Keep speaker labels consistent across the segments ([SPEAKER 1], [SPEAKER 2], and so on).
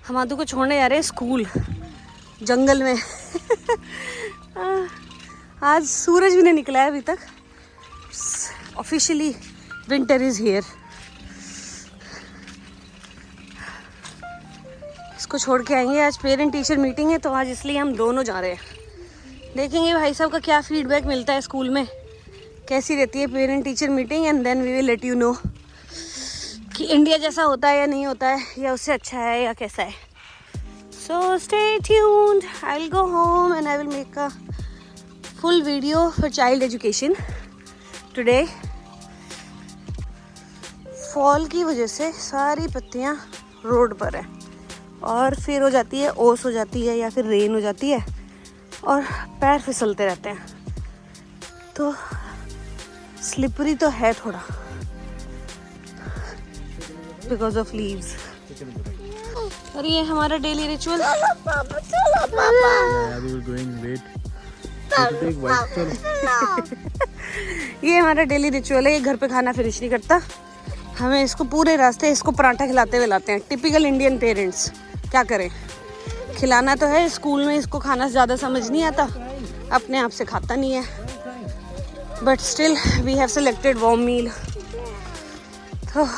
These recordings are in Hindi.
[SPEAKER 1] हम आदू को छोड़ने जा रहे हैं स्कूल, जंगल में। आज सूरज भी नहीं निकला है अभी तक। Officially winter is here. इसको छोड़ के आएंगे। आज पेरेंट टीचर मीटिंग है तो आज इसलिए हम दोनों जा रहे हैं। देखेंगे भाई साहब का क्या फीडबैक मिलता है स्कूल में, कैसी रहती है parent teacher meeting, and then we will let you know कि इंडिया जैसा होता है या नहीं होता है, या उससे अच्छा है या कैसा है। So stay tuned, I will go home and I will make a full video for child education today. Fall की वजह से सारी पत्तियां रोड पर है और फिर हो जाती है ओस हो जाती है या फिर रेन हो जाती है और पैर फिसलते रहते हैं, तो स्लिपरी तो है थोड़ा बिकॉज ऑफ लीव्स। और ये हमारा डेली रिचुअल। ये हमारा डेली रिचुअल है। ये घर पे खाना फिनिश नहीं करता, हमें इसको पूरे रास्ते इसको पराठा खिलाते हुए लाते हैं। टिपिकल इंडियन पेरेंट्स, क्या करें, खिलाना तो है। स्कूल में इसको खाना ज़्यादा समझ नहीं आता, अपने आप से खाता नहीं है, but still we have selected warm meal. तो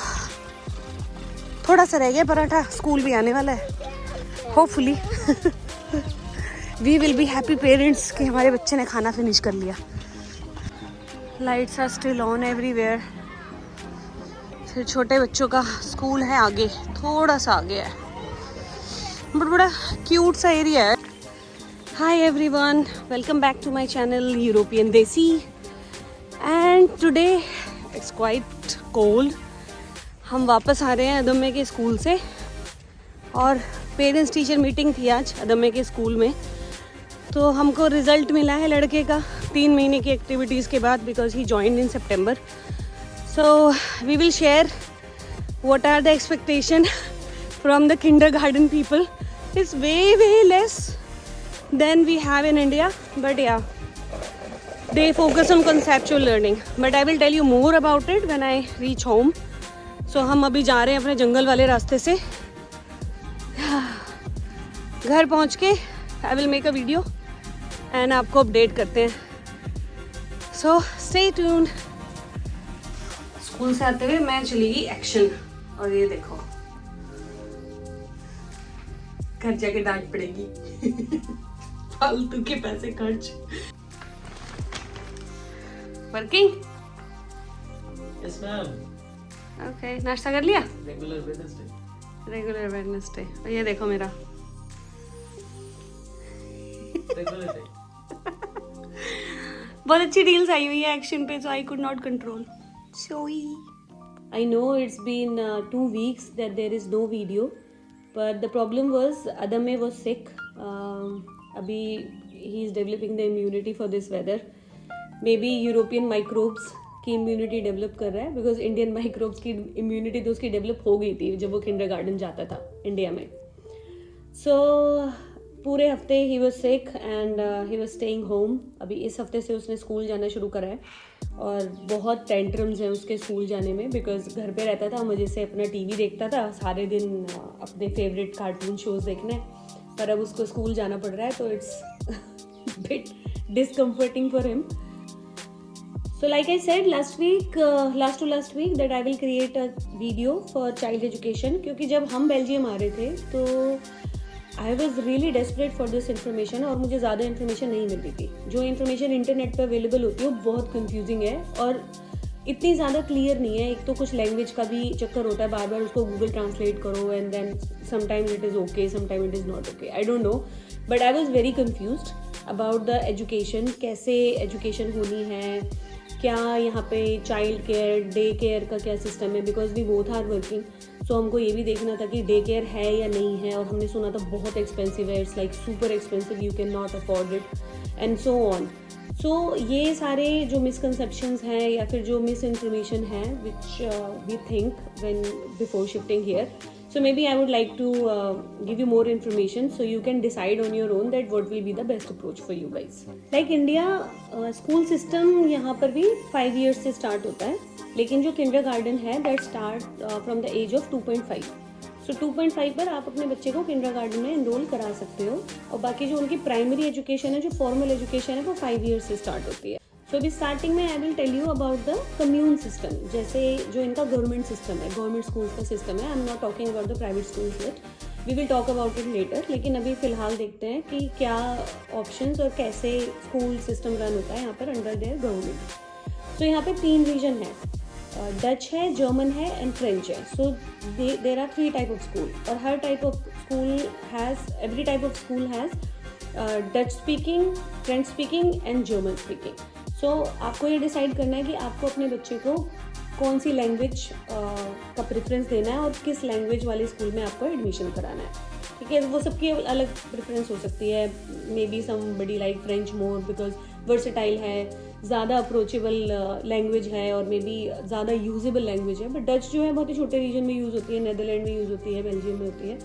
[SPEAKER 1] थोड़ा सा रह गया पराठा, स्कूल भी आने वाला है hopefully. We will be happy parents कि हमारे बच्चे ने खाना फिनिश कर लिया। Lights are still on everywhere. फिर छोटे बच्चों का स्कूल है आगे, थोड़ा सा आगे है, बट बड़ा क्यूट सा एरिया है। Hi everyone, welcome back to my channel European desi. And today it's quite cold. हम वापस आ रहे हैं अदम्य के स्कूल से और पेरेंट्स टीचर मीटिंग थी आज अदम्य के स्कूल में। तो हमको रिज़ल्ट मिला है लड़के का 3 महीने की एक्टिविटीज़ के बाद, because he joined in September. So we will share what are the expectation from the kindergarten people. It's way less than we have in India, but yeah, they focus on conceptual learning, but I will tell you more about it when I reach home. So हम अभी जा रहे हैं अपने जंगल वाले रास्ते से। घर पहुंच के I will make a video and आपको अपडेट करते हैं। So stay tuned। स्कूल से आते हुए मैं चली गई एक्शन, और ये देखो घर जाके डांट पड़ेगी। फालतू के पैसे खर्च। वर्किंग?
[SPEAKER 2] Yes, ma'am.
[SPEAKER 1] ओके, नाश्ता कर लिया?
[SPEAKER 2] Regular Wednesday.
[SPEAKER 1] Regular Wednesday. और ये देखो मेरा
[SPEAKER 2] Regular day.
[SPEAKER 1] बहुत अच्छी डील्स आई हुई है एक्शन पे, so I could not control. Sorry. I know it's been 2 weeks that there is no video, but the problem was Adame was sick. अभी he is developing the immunity for this weather. Maybe European microbes की इम्यूनिटी डेवलप कर रहा है, बिकॉज इंडियन माइक्रोब्स की इम्यूनिटी तो उसकी डेवलप हो गई थी जब वो किंडरगार्टन जाता था इंडिया में। सो पूरे हफ्ते he was sick and he was staying home. अभी इस हफ्ते से उसने स्कूल जाना शुरू करा है और बहुत टेंट्रम्स हैं उसके स्कूल जाने में, बिकॉज घर पे रहता था, मजे से अपना टीवी देखता था सारे दिन, अपने फेवरेट कार्टून शोज देखने, पर अब उसको स्कूल जाना पड़ रहा है तो it's bit discomforting for him. So like I said last week that I will create a video for child education, क्योंकि जब हम बेल्जियम आ रहे थे तो I was really desperate for this information और मुझे ज़्यादा इन्फॉर्मेशन नहीं मिल रही थी। जो इन्फॉर्मेशन इंटरनेट पे अवेलेबल होती है वो बहुत कंफ्यूजिंग है और इतनी ज़्यादा क्लियर नहीं है। एक तो कुछ लैंग्वेज का भी चक्कर होता है, बार बार उसको गूगल ट्रांसलेट करो and then sometimes it is okay, sometime it is not okay, I don't know, but I was very confused about the education, कैसे एजुकेशन होनी है, क्या यहाँ पे चाइल्ड केयर, डे केयर का क्या सिस्टम है, because we both are working. So हमको ये भी देखना था कि डे केयर है या नहीं है, और हमने सुना था बहुत एक्सपेंसिव है, it's like super expensive, you can not afford it and so on. So ये सारे जो मिसकंसेप्शंस हैं या फिर जो मिस इन्फॉर्मेशन है which we think when before shifting here, so maybe I would like to give you more information so you can decide on your own that what will be the best approach for you guys. Like India, school system यहाँ पर भी 5 years से start होता है, लेकिन जो kindergarten है that start from the age of 2.5. सो 2.5 पर आप अपने बच्चे को किंडरगार्टन में एनरोल करा सकते हो, और बाकी जो उनकी प्राइमरी एजुकेशन है, जो फॉर्मल एजुकेशन है, वो 5 ईयर्स से स्टार्ट होती है। सो अभी स्टार्टिंग में I will tell you about the commune system, जैसे जो इनका गवर्नमेंट सिस्टम है, गवर्नमेंट स्कूल्स का सिस्टम है। I am not talking about the private schools yet, we will talk about it later, लेकिन अभी फ़िलहाल देखते हैं कि क्या ऑप्शंस और कैसे स्कूल सिस्टम रन होता है यहाँ पर अंडर देयर गवर्नमेंट। सो यहाँ पे 3 रीजन है, डच है, जर्मन है एंड फ्रेंच है। So there are 3 type of school, और हर type of school has, every type of school has Dutch speaking, French speaking and German speaking. So आपको ये डिसाइड करना है कि आपको अपने बच्चे को कौन सी लैंग्वेज का प्रेफरेंस देना है और किस लैंग्वेज वाले स्कूल में आपको एडमिशन कराना है, ठीक है। वो सबकी अलग प्रेफरेंस हो सकती है, may be somebody like French more because versatile है, ज़्यादा अप्रोचेबल लैंग्वेज है और मे बी ज़्यादा यूजेबल लैंग्वेज है। बट डच जो है बहुत ही छोटे रीजन में यूज़ होती है, नेदरलैंड में यूज़ होती है, बेल्जियम में होती है,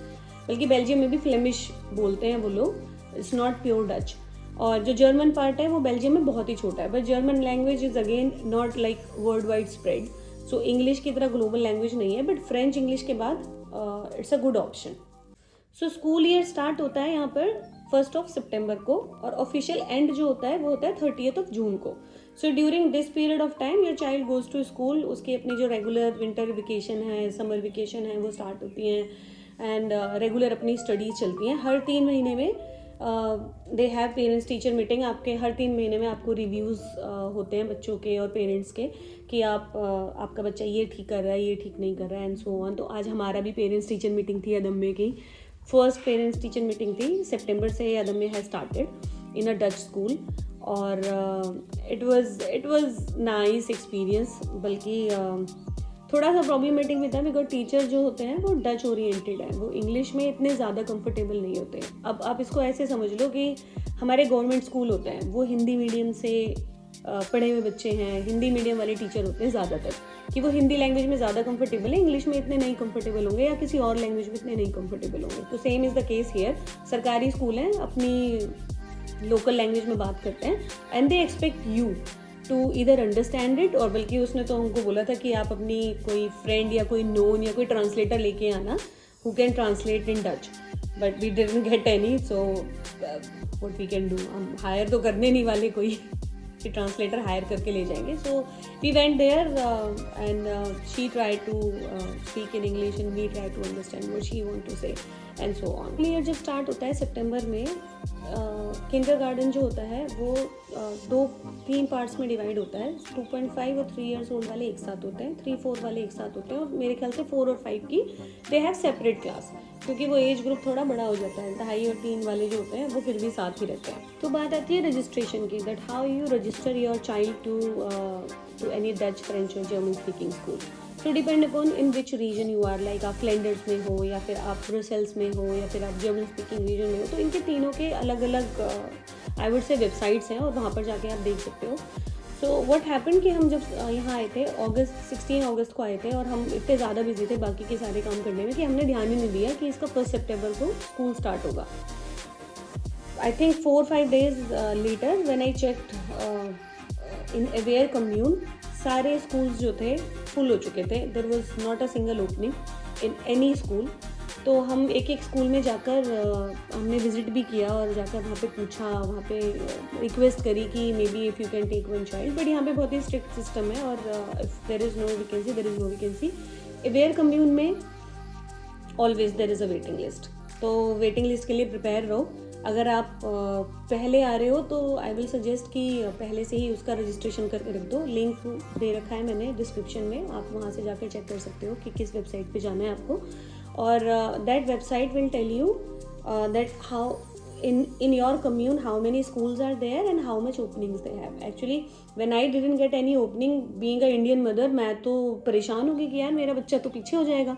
[SPEAKER 1] बल्कि बेल्जियम में भी फ्लेमिश बोलते हैं वो लोग, इट्स नॉट प्योर डच। और जो जर्मन पार्ट है वो बेल्जियम में बहुत ही छोटा है, but German language is again not like world wide spread, so English की तरह ग्लोबल लैंग्वेज नहीं है, बट फ्रेंच इंग्लिश के बाद it's a good option. So school year start होता है यहाँ पर 1 सितंबर को, और ऑफिशियल एंड जो होता है वो होता है 30 जून को। So during this period of time your child goes to school, उसकी अपनी जो रेगुलर विंटर वेकेशन है, समर वेकेशन है, वो स्टार्ट होती हैं, एंड रेगुलर अपनी स्टडीज चलती हैं। हर 3 महीने में they have parents teacher meeting, आपके हर 3 महीने में आपको रिव्यूज़ होते हैं बच्चों के और पेरेंट्स के, कि आपका बच्चा ये ठीक कर रहा है, ये ठीक नहीं कर रहा है, एंड सो ऑन। तो आज हमारा भी पेरेंट्स टीचर मीटिंग थी अदम्य की, फर्स्ट पेरेंट्स टीचर मीटिंग थी, सितंबर से अदम्य has started in a Dutch school, और इट वाज नाइस एक्सपीरियंस। बल्कि थोड़ा सा प्रॉब्लमेटिक भी था बिकॉज टीचर जो होते हैं वो डच ओरिएंटेड है, वो इंग्लिश में इतने ज़्यादा कंफर्टेबल नहीं होते। अब आप इसको ऐसे समझ लो कि हमारे गवर्नमेंट स्कूल होते हैं वो हिंदी मीडियम से पढ़े हुए बच्चे हैं, हिंदी मीडियम वाले टीचर होते हैं ज़्यादातर, कि वो हिंदी लैंग्वेज में ज़्यादा कंफर्टेबल है, इंग्लिश में इतने नहीं कंफर्टेबल होंगे या किसी और लैंग्वेज में इतने नहीं कंफर्टेबल होंगे। तो same is the case here, सरकारी स्कूल हैं, अपनी लोकल लैंग्वेज में बात करते हैं, and they expect you to इधर अंडरस्टैंड इट, और बल्कि उसने तो हमको बोला था कि आप अपनी कोई फ्रेंड या कोई नोन या कोई ट्रांसलेटर लेके आना who can translate in Dutch, but we didn't get any, so what we can do, हम हायर तो करने नहीं वाले कोई कि ट्रांसलेटर हायर करके ले जाएंगे। So we went there and she try to speak in English and we try to understand what she want to say and so on. Clear जब स्टार्ट होता है सितंबर में, किंडरगार्टन जो होता है वो 2-3 पार्ट्स में डिवाइड होता है। 2.5 और 3 इयर्स ओल्ड वाले एक साथ होते हैं, 3-4 वाले एक साथ होते हैं, और मेरे ख्याल से 4 और 5 की दे हैव सेपरेट क्लास, क्योंकि वो एज ग्रुप थोड़ा बड़ा हो जाता है। 2.5 और 3 वाले जो होते हैं वो फिर भी साथ ही रहते हैं। तो बात आती है रजिस्ट्रेशन की, that how you register your child to any Dutch, French और जर्मन स्पीकिंग स्कूल। तो depend upon in which region you are, like आप फ्लैंडर्स में हो या फिर आप ब्रसेल्स में हो या फिर आप जर्मन स्पीकिंग रीजन में हो, तो इनके तीनों के अलग अलग आई वुड से वेबसाइट्स हैं, और वहाँ पर जाके आप देख सकते हो। सो व्हाट हैपन कि हम जब यहाँ आए थे 16 अगस्त को आए थे, और हम इतने ज़्यादा बिजी थे बाकी के सारे काम करने में कि हमने ध्यान ही नहीं दिया कि इसका 1 सितंबर को स्कूल स्टार्ट होगा। I think 4-5 days later when I checked in Evere commune, सारे स्कूल्स जो थे फुल हो चुके थे, there was not a single opening in any school. तो हम एक एक स्कूल में जाकर हमने विजिट भी किया, और जाकर वहाँ पे पूछा, वहाँ पे रिक्वेस्ट करी कि may be if you can take one child, but यहाँ पे बहुत ही स्ट्रिक्ट सिस्टम है, और if there is no vacancy there is no vacancy. Every commune में always there is a waiting list, तो वेटिंग लिस्ट के लिए प्रिपेयर रहो। अगर आप पहले आ रहे हो तो आई विल सजेस्ट कि पहले से ही उसका रजिस्ट्रेशन करके रख दो। लिंक दे रखा है मैंने डिस्क्रिप्शन में, आप वहाँ से जाकर चेक कर सकते हो कि किस वेबसाइट पे जाना है आपको, और that website will tell you that how in your commune how many schools are there and how much openings they have. Actually when I didn't get any opening, being a Indian mother, मैं तो परेशान हो गई कि यार मेरा बच्चा तो पीछे हो जाएगा।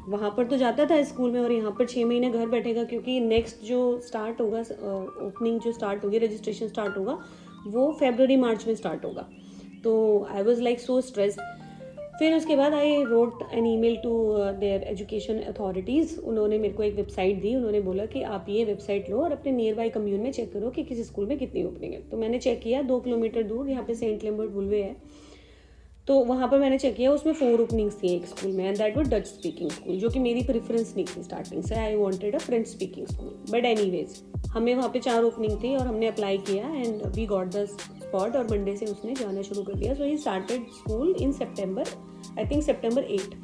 [SPEAKER 1] वहाँ पर तो जाता था स्कूल में, और यहाँ पर 6 महीने घर बैठेगा, क्योंकि नेक्स्ट जो स्टार्ट होगा, ओपनिंग जो स्टार्ट होगी, रजिस्ट्रेशन स्टार्ट होगा, वो February-March में स्टार्ट होगा। तो I was like so stressed. फिर उसके बाद I wrote an email to their education authorities, उन्होंने मेरे को एक वेबसाइट दी, उन्होंने बोला कि आप ये वेबसाइट लो और अपने नियर बाई कम्यून में चेक करो कि किसी स्कूल में कितनी ओपनिंग है। तो मैंने चेक किया, 2 किलोमीटर दूर यहाँ पे सेंट लेम्बर्ट बुलवे है, तो वहाँ पर मैंने चेक किया, उसमें 4 ओपनिंग्स थी एक स्कूल में, and that was Dutch speaking school, जो कि मेरी प्रेफरेंस नहीं थी स्टार्टिंग से. I wanted a French speaking school, but anyways हमें वहाँ पे 4 ओपनिंग थी और हमने अप्लाई किया and we got the spot. और मंडे से उसने जाना शुरू कर दिया. So he started school in September, I think September 8.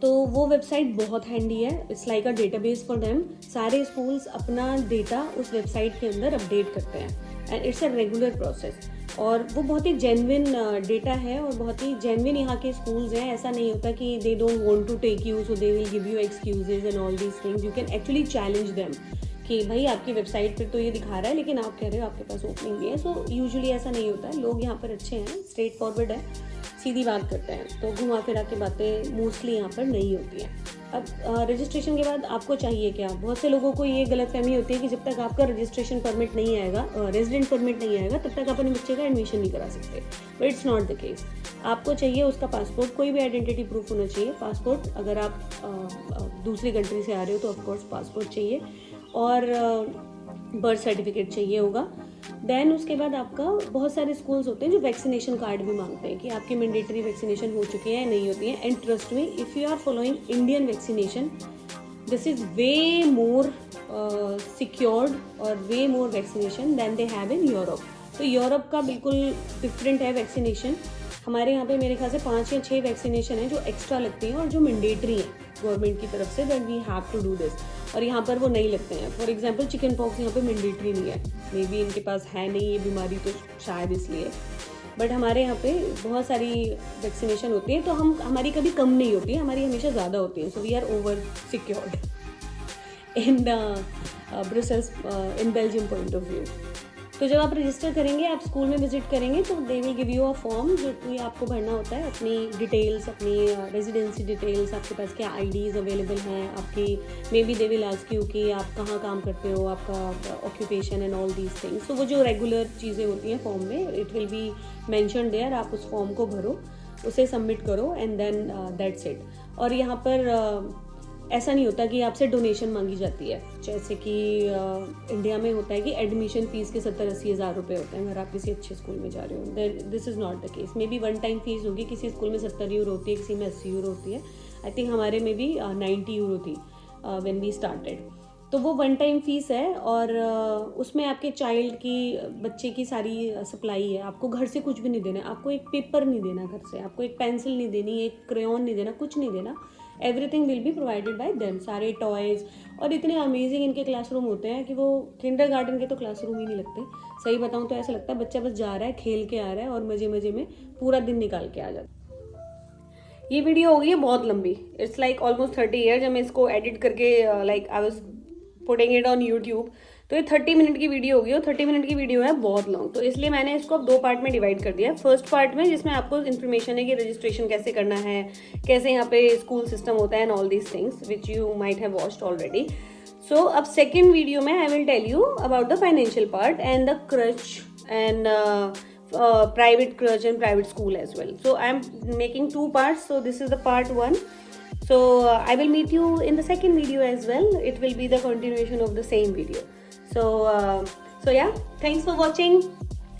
[SPEAKER 1] तो वो वेबसाइट बहुत हैंडी है. It's like a database for them. सारे स्कूल्स अपना डेटा उस वेबसाइट के अंदर अपडेट करते हैं and it's a regular process. और वो बहुत ही जेन्युइन डेटा है और बहुत ही जेन्युइन यहाँ के स्कूल्स हैं. ऐसा नहीं होता कि they don't want to take you, so they will give you excuses and all these things. You can actually challenge them कि भाई आपकी वेबसाइट पर तो ये दिखा रहा है लेकिन आप कह रहे हो आपके पास ओपनिंग भी है. सो यूजुअली ऐसा नहीं होता है. लोग यहाँ पर अच्छे हैं, स्ट्रेट फॉरवर्ड है, सीधी बात करते हैं. तो घुमा फिरा के बातें मोस्टली यहाँ पर नहीं होती हैं. अब रजिस्ट्रेशन के बाद आपको चाहिए क्या? बहुत से लोगों को ये गलतफहमी होती है कि जब तक आपका रजिस्ट्रेशन परमिट नहीं आएगा, रेजिडेंट परमिट नहीं आएगा, तब तक आप अपने बच्चे का एडमिशन नहीं करा सकते. But it's not the case. आपको चाहिए उसका पासपोर्ट, कोई भी आइडेंटिटी प्रूफ होना चाहिए. पासपोर्ट, अगर आप दूसरी कंट्री से आ रहे हो तो ऑफकोर्स पासपोर्ट चाहिए, और बर्थ सर्टिफिकेट चाहिए होगा. देन उसके बाद आपका बहुत सारे स्कूल्स होते हैं जो वैक्सीनेशन कार्ड भी मांगते हैं कि आपकी मैंडेटरी वैक्सीनेशन हो चुकी है या नहीं होती है. And trust me, if you are following Indian vaccination, this is way more secured और way more vaccination than they have in Europe. तो यूरोप का बिल्कुल डिफरेंट है वैक्सीनेशन. हमारे यहाँ पे मेरे ख्याल से 5 या 6 वैक्सीनेशन है जो एक्स्ट्रा लगती हैं और जो मैंडेटरी हैं गवर्नमेंट की तरफ से, that we have to do this. और यहाँ पर वो नहीं लगते हैं. फॉर एग्जांपल चिकन पॉक्स यहाँ पे मैंडेटरी नहीं है. मे बी इनके पास है नहीं ये बीमारी, तो शायद इसलिए. बट हमारे यहाँ पे बहुत सारी वैक्सीनेशन होती है, तो हमारी कभी कम नहीं होती है, हमारी हमेशा ज़्यादा होती है. So we are over secured in Brussels, in Belgium point of view. तो जब आप रजिस्टर करेंगे, आप स्कूल में विजिट करेंगे, तो दे will give you a form जो कि आपको भरना होता है. अपनी डिटेल्स, अपनी रेजिडेंसी डिटेल्स, आपके पास क्या आईडीज़ अवेलेबल हैं आपकी. Maybe they will ask you कि आप कहाँ काम करते हो, आपका occupation and all these things. तो वो जो रेगुलर चीज़ें होती हैं फॉर्म में, it will be mention there. आप उस फॉर्म को भरो, उसे सबमिट करो, एंड देन दैट्स इट. और यहाँ पर ऐसा नहीं होता कि आपसे डोनेशन मांगी जाती है, जैसे कि इंडिया में होता है कि एडमिशन फ़ीस के 70-80 हज़ार रुपये होते हैं अगर आप किसी अच्छे स्कूल में जा रहे हो. This is not the case. May be one time fees होगी, किसी स्कूल में 70 यूरो होती है, किसी में 80 यूरो होती है. आई थिंक हमारे में भी 90 यूरो थी व्हेन वी स्टार्टेड. तो वो वन टाइम फीस है और उसमें आपके चाइल्ड की, बच्चे की सारी सप्लाई है. आपको घर से कुछ भी नहीं देना, आपको एक पेपर नहीं देना घर से, आपको एक पेंसिल नहीं देनी, एक क्रेयॉन नहीं देना, कुछ नहीं देना. Everything will be provided by them. सारे टॉयज़, और इतने अमेजिंग इनके क्लासरूम होते हैं कि वो किंडरगार्टन के तो क्लासरूम ही नहीं लगते. सही बताऊँ तो ऐसा लगता है बच्चा बस जा रहा है, खेल के आ रहा है और मज़े मज़े में पूरा दिन निकाल के आ जाता है. ये वीडियो हो गई है बहुत लंबी. It's like almost 30 year. जब मैं इसको एडिट करके like I was putting it on YouTube, तो ये 30 मिनट की वीडियो होगी और 30 मिनट की वीडियो है बहुत लॉन्ग. तो इसलिए मैंने इसको अब 2 पार्ट में डिवाइड कर दिया है. फर्स्ट पार्ट में जिसमें आपको इन्फॉर्मेशन है कि रजिस्ट्रेशन कैसे करना है, कैसे यहाँ पे स्कूल सिस्टम होता है and all these things which you might have watched already. So अब सेकेंड वीडियो में I will tell you about the financial part and the crutch and private crutch and private school as well. So I am making 2 parts. So this is the part 1. So I will meet you in the second video as well. It will be the continuation of the same video. So yeah, thanks for watching.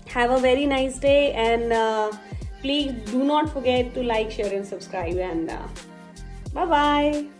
[SPEAKER 1] Have a very nice day, and please do not forget to like, share and subscribe, and bye bye.